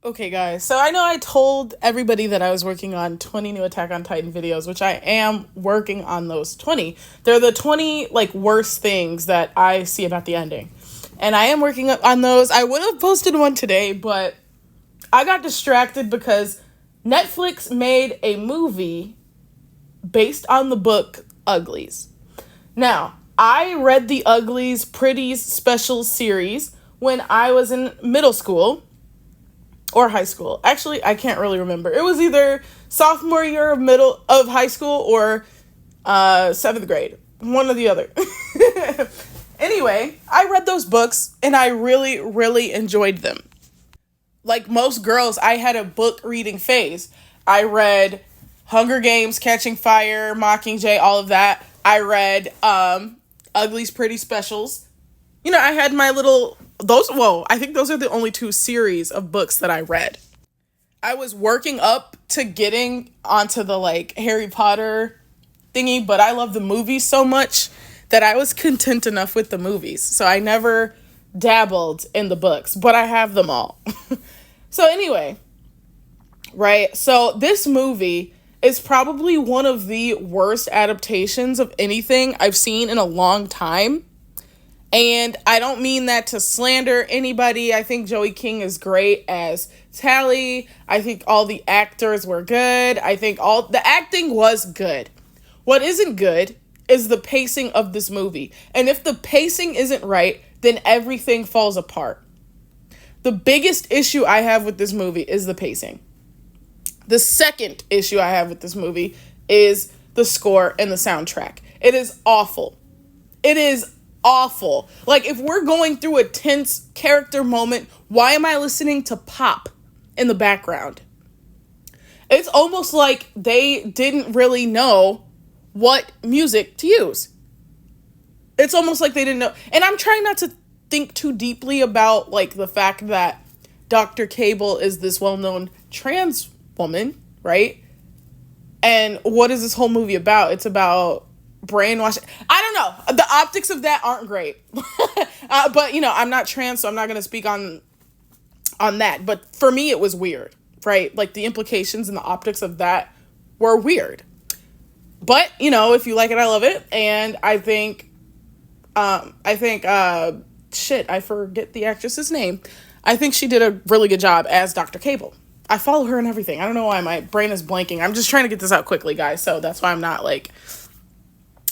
Okay, guys. So I know I told everybody that I was working on 20 new Attack on Titan videos, which I am working on those 20. They're the 20 like worst things that I see about the ending. And I am working on those. I would have posted one today, but I got distracted because Netflix made a movie based on the book Uglies. Now, I read the Uglies Pretties special series when I was in middle school or high school. Actually, I can't really remember. It was either sophomore year of high school or seventh grade. One or the other. Anyway, I read those books and I really, really enjoyed them. Like most girls, I had a book reading phase. I read Hunger Games, Catching Fire, Mockingjay, all of that. I read Ugly's Pretty Specials. You know, I had my little I think those are the only two series of books that I read. I was working up to getting onto the like Harry Potter thingy, but I love the movies so much that I was content enough with the movies. So I never dabbled in the books, but I have them all. So anyway, right? So this movie is probably one of the worst adaptations of anything I've seen in a long time. And I don't mean that to slander anybody. I think Joey King is great as Tally. I think all the actors were good. I think all the acting was good. What isn't good is the pacing of this movie. And if the pacing isn't right, then everything falls apart. The biggest issue I have with this movie is the pacing. The second issue I have with this movie is the score and the soundtrack. It is awful. It is awful. Like, if we're going through a tense character moment, why am I listening to pop in the background? It's almost like they didn't really know what music to use. It's almost like they didn't know. And I'm trying not to think too deeply about, like, the fact that Dr. Cable is this well-known trans woman, right? And what is this whole movie about? It's about brainwashing. I don't know. The optics of that aren't great. But, you know, I'm not trans, so I'm not going to speak on that. But for me, it was weird, right? Like, the implications and the optics of that were weird. But, you know, if you like it, I love it. And I think, I forget the actress's name. I think she did a really good job as Dr. Cable. I follow her and everything. I don't know why my brain is blanking. I'm just trying to get this out quickly, guys. So that's why I'm not, like,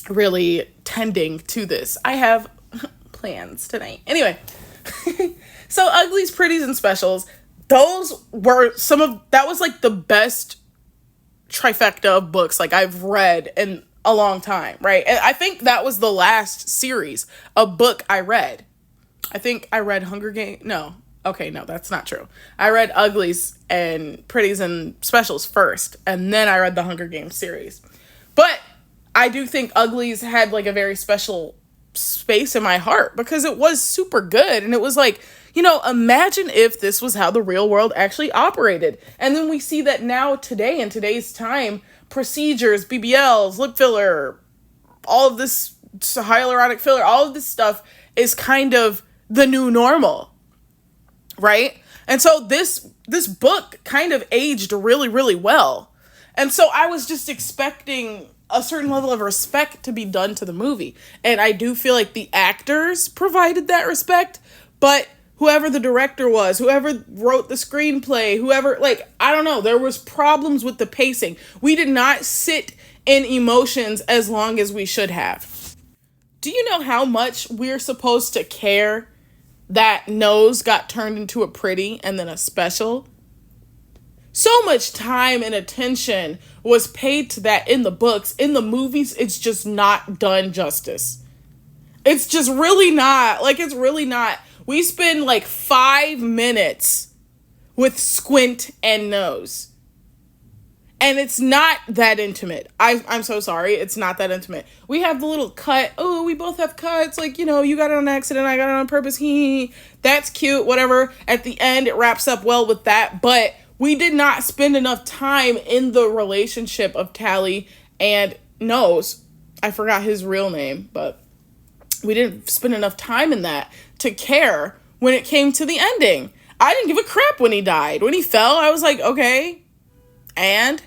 really tending to this. I have plans tonight. Anyway, so Uglies, Pretties, and Specials, those were that was like the best trifecta of books like I've read in a long time, right? And I think that was the last series of book I read. I think I read Hunger Games. No. Okay, no, that's not true. I read Uglies and Pretties and Specials first, and then I read the Hunger Games series. But I do think Uglies had like a very special space in my heart because it was super good. And it was like, you know, imagine if this was how the real world actually operated. And then we see that now today, in today's time, procedures, BBLs, lip filler, all of this hyaluronic filler, all of this stuff is kind of the new normal, right? And so this book kind of aged really, really well. And so I was just expecting a certain level of respect to be done to the movie. And I do feel like the actors provided that respect, but whoever the director was, whoever wrote the screenplay, whoever, like, I don't know, there was problems with the pacing. We did not sit in emotions as long as we should have. Do you know how much we're supposed to care that Nose got turned into a pretty and then a special? So much time and attention was paid to that in the books. In the movies, it's just not done justice. It's just really not. Like, it's really not. We spend like 5 minutes with Squint and Nose. And it's not that intimate. I'm so sorry. It's not that intimate. We have the little cut. Oh, we both have cuts. Like, you know, you got it on accident. I got it on purpose. That's cute. Whatever. At the end, it wraps up well with that. But we did not spend enough time in the relationship of Tally and Nose. I forgot his real name, but we didn't spend enough time in that to care when it came to the ending. I didn't give a crap when he died. When he fell, I was like, okay. And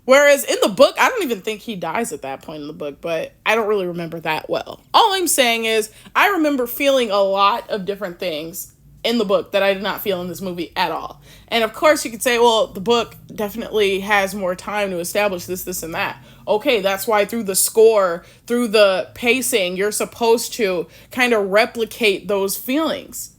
whereas in the book, I don't even think he dies at that point in the book, but I don't really remember that well. All I'm saying is I remember feeling a lot of different things in the book that I did not feel in this movie at all. And of course you could say, well, the book definitely has more time to establish this, and that. Okay, that's why through the score, through the pacing, you're supposed to kind of replicate those feelings.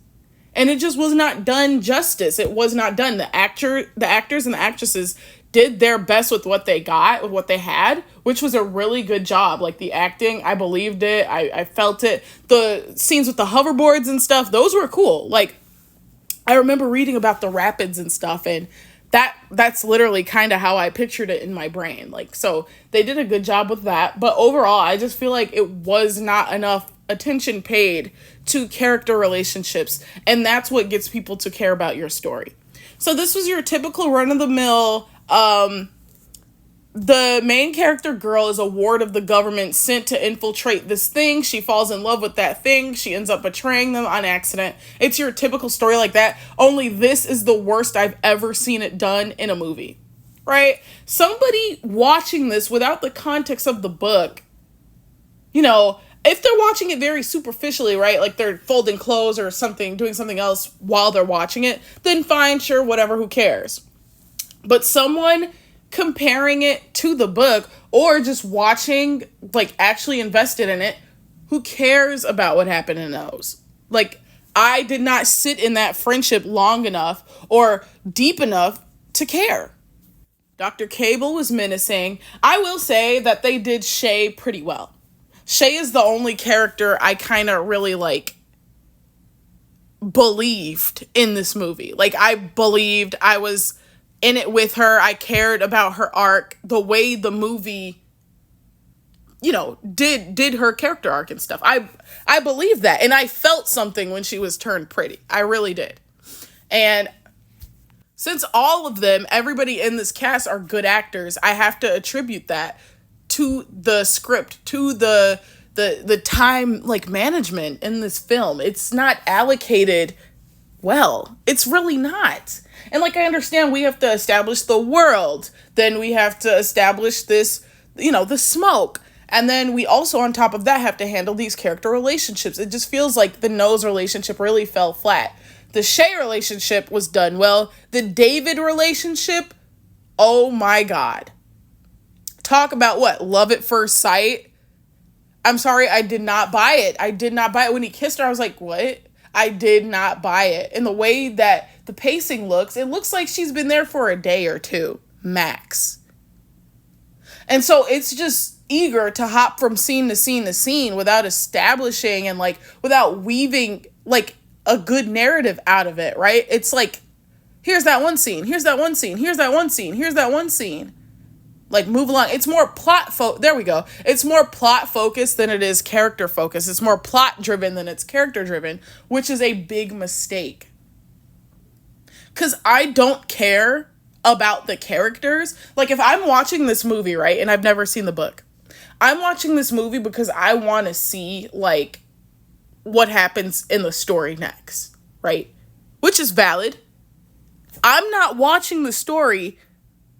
And it just was not done justice. It was not done. The actors and the actresses did their best with what they got, with what they had, which was a really good job. Like the acting, I believed it. I felt it. The scenes with the hoverboards and stuff, those were cool. Like, I remember reading about the rapids and stuff, and that's literally kind of how I pictured it in my brain. Like, so they did a good job with that. But overall, I just feel like it was not enough attention paid to character relationships, and that's what gets people to care about your story. So this was your typical run-of-the-mill, the main character girl is a ward of the government sent to infiltrate this thing. She falls in love with that thing. She ends up betraying them on accident. It's your typical story like that. Only this is the worst I've ever seen it done in a movie. Right? Somebody watching this without the context of the book, you know, if they're watching it very superficially, right? Like they're folding clothes or something, doing something else while they're watching it, then fine, sure, whatever, who cares? But someone comparing it to the book or just watching, like actually invested in it, who cares about what happened in those? Like, I did not sit in that friendship long enough or deep enough to care. Dr. Cable was menacing. I will say that they did Shay pretty well. Shay is the only character I kind of really like believed in this movie. Like, I believed, I was in it with her. I cared about her arc, the way the movie, you know, did her character arc and stuff. I believe that, and I felt something when she was turned pretty. I really did. And since all of them, everybody in this cast are good actors, I have to attribute that to the script, to the time, like, management in this film. It's not allocated well. It's really not. And, like, I understand we have to establish the world. Then we have to establish this, you know, the smoke. And then we also, on top of that, have to handle these character relationships. It just feels like the Nose relationship really fell flat. The Shay relationship was done well. The David relationship, oh my God. Talk about what? Love at first sight? I'm sorry, I did not buy it. I did not buy it. When he kissed her, I was like, what? I did not buy it. And the way that the pacing looks, it looks like she's been there for a day or two, max. And so it's just eager to hop from scene to scene to scene without establishing and, like, without weaving, like, a good narrative out of it, right? It's like, here's that one scene, here's that one scene, here's that one scene, here's that one scene. Like, move along. It's more there we go. It's more plot focused than it is character focused. It's more plot driven than it's character driven, which is a big mistake. Because I don't care about the characters. Like, if I'm watching this movie, right, and I've never seen the book, I'm watching this movie because I want to see, like, what happens in the story next, right? Which is valid. I'm not watching the story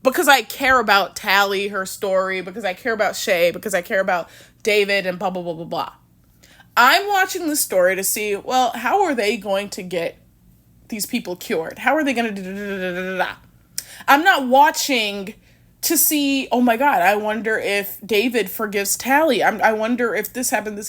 because I care about Tally, her story, because I care about Shay, because I care about David, and blah, blah, blah, blah, blah. I'm watching the story to see, well, how are they going to get these people cured? How are they going to do? I'm not watching to see, oh my God, I wonder if David forgives Tally. I wonder if this happened.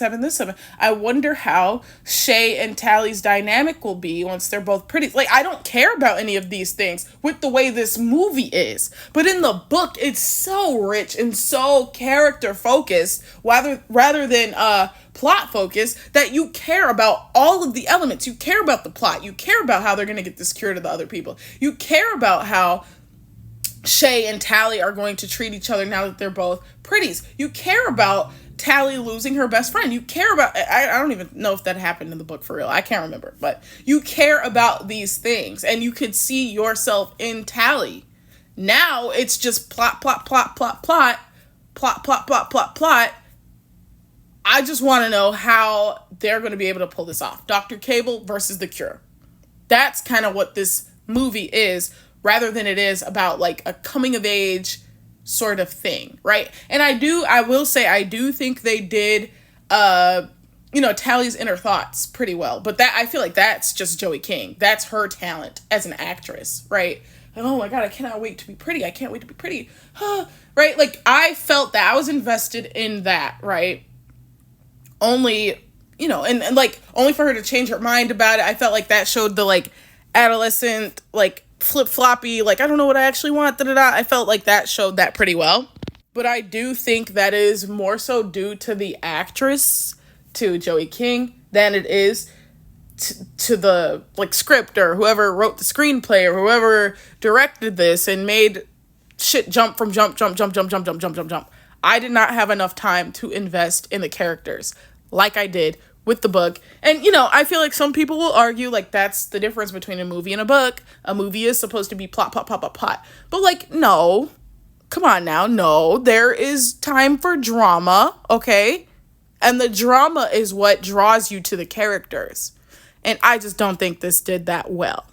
I wonder how Shay and Tally's dynamic will be once they're both pretty. Like, I don't care about any of these things with the way this movie is. But in the book, it's so rich and so character focused rather than plot focused that you care about all of the elements. You care about the plot. You care about how they're going to get this cure to the other people. You care about how Shay and Tally are going to treat each other now that they're both pretties. You care about Tally losing her best friend. You care about, I don't even know if that happened in the book for real. I can't remember. But you care about these things. And you could see yourself in Tally. Now it's just plot. I just want to know how they're going to be able to pull this off. Dr. Cable versus the Cure. That's kind of what this movie is, rather than it is about like a coming of age sort of thing, right? And I will say, I do think they did, Tally's inner thoughts pretty well. But that, I feel like that's just Joey King. That's her talent as an actress, right? Oh my God, I cannot wait to be pretty. I can't wait to be pretty. Right? Like, I felt that. I was invested in that, right? Only, and like, only for her to change her mind about it. I felt like that showed the, like, adolescent, like, flip-floppy, like, I don't know what I actually want, da-da-da. I felt like that showed that pretty well. But I do think that is more so due to the actress, to Joey King, than it is to the, like, script or whoever wrote the screenplay or whoever directed this and made shit jump from jump. I did not have enough time to invest in the characters like I did with the book. And, I feel like some people will argue, like, that's the difference between a movie and a book. A movie is supposed to be plot. But, like, no. Come on now. No. There is time for drama, okay? And the drama is what draws you to the characters. And I just don't think this did that well.